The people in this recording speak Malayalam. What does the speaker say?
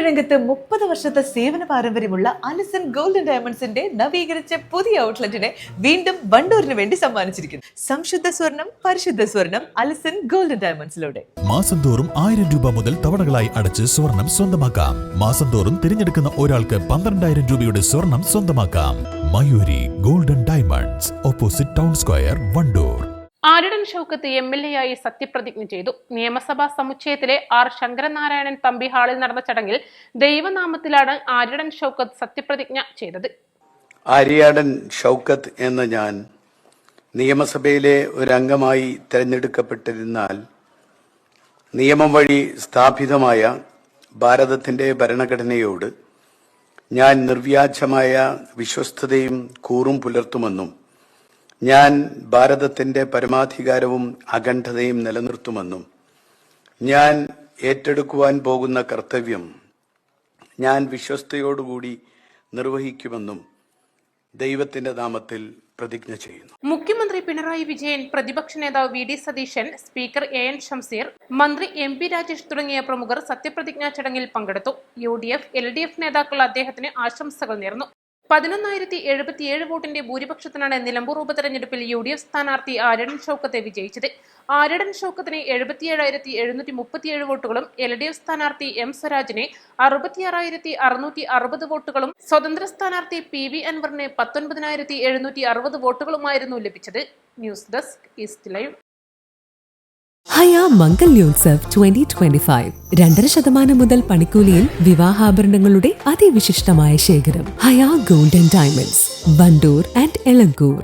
രംഗത്ത് 30 വർഷത്തെ സേവന പാരമ്പര്യമുള്ള അലിസൺ ഗോൾഡൻ ഡയമണ്ട്സിന്റെ നവീകരിച്ച പുതിയ ഔട്ട്ലെറ്റിനെ വീണ്ടും വണ്ടൂരിന് വേണ്ടി സമ്മാനിച്ചിരിക്കുന്നു. സംശുദ്ധ സ്വർണം, പരിശുദ്ധ സ്വർണം, അലിസൺ ഗോൾഡൻ ഡയമണ്ട്സിലൂടെ മാസം തോറും 1000 രൂപ മുതൽ തവണകളായി അടച്ച് സ്വർണം സ്വന്തമാക്കാം. മാസം തോറും തിരഞ്ഞെടുക്കുന്ന ഒരാൾക്ക് 12,000 രൂപയുടെ സ്വർണം സ്വന്തമാക്കാം. Mayuri golden diamonds, opposite town square, Wandoor. Aryadan Shoukath MLA ആയി സത്യപ്രതിജ്ഞ ചെയ്തു. നിയമസഭാ സമുച്ചയത്തിലെ ആർ ശങ്കരനാരായണൻ തമ്പി ഹാളിൽ നടന്ന ചടങ്ങിൽ ദൈവനാമത്തിലാണ് ആര്യടൻ ഷൗക്കത്ത് സത്യപ്രതിജ്ഞ ചെയ്തത്. ആര്യാടൻ ഷൗക്കത്ത് എന്ന ഞാൻ നിയമസഭയിലെ ഒരംഗമായി തിരഞ്ഞെടുക്കപ്പെട്ടിരുന്നാൽ നിയമം വഴി സ്ഥാപിതമായ ഭാരതത്തിന്റെ ഭരണഘടനയോട് ഞാൻ നിർവ്യാജമായ വിശ്വസ്തതയും കൂറും പുലർത്തുമെന്നും ഞാൻ ഭാരതത്തിന്റെ പരമാധികാരവും അഖണ്ഡതയും നിലനിർത്തുമെന്നും ഞാൻ ഏറ്റെടുക്കുവാൻ പോകുന്ന കർത്തവ്യം ഞാൻ വിശ്വസ്തയോടുകൂടി നിർവഹിക്കുമെന്നും ദൈവത്തിന്റെ നാമത്തിൽ പ്രതിജ്ഞ ചെയ്യുന്നു. മുഖ്യമന്ത്രി പിണറായി വിജയൻ, പ്രതിപക്ഷ നേതാവ് VD Satheesan, speaker AN Shamseer, മന്ത്രി MP രാജേഷ് തുടങ്ങിയ പ്രമുഖർ സത്യപ്രതിജ്ഞാ ചടങ്ങിൽ പങ്കെടുത്തു. UDF, LDF നേതാക്കൾ അദ്ദേഹത്തിന് ആശംസകൾ നേർന്നു. 11,077 വോട്ടിന്റെ ഭൂരിപക്ഷത്തിനാണ് നിലമ്പൂർ ഉപതെരഞ്ഞെടുപ്പിൽ UDF സ്ഥാനാർത്ഥി ആര്യടൻ ഷൗക്കത്തെ വിജയിച്ചത്. ആര്യടൻ ഷൗക്കത്തിന് 77,737 വോട്ടുകളും LDF സ്ഥാനാർത്ഥി M സ്വരാജിന് 66,660 വോട്ടുകളും സ്വതന്ത്ര സ്ഥാനാർത്ഥി PV അൻവറിന് 19,760 വോട്ടുകളുമായിരുന്നു ലഭിച്ചത്. News desk east live. ഹയ മംഗല്യോത്സവ് 2025 2.5% മുതൽ പണിക്കൂലിയിൽ വിവാഹാഭരണങ്ങളുടെ അതിവിശിഷ്ടമായ ശേഖരം. ഹയ golden diamonds, Wandoor and Elankur.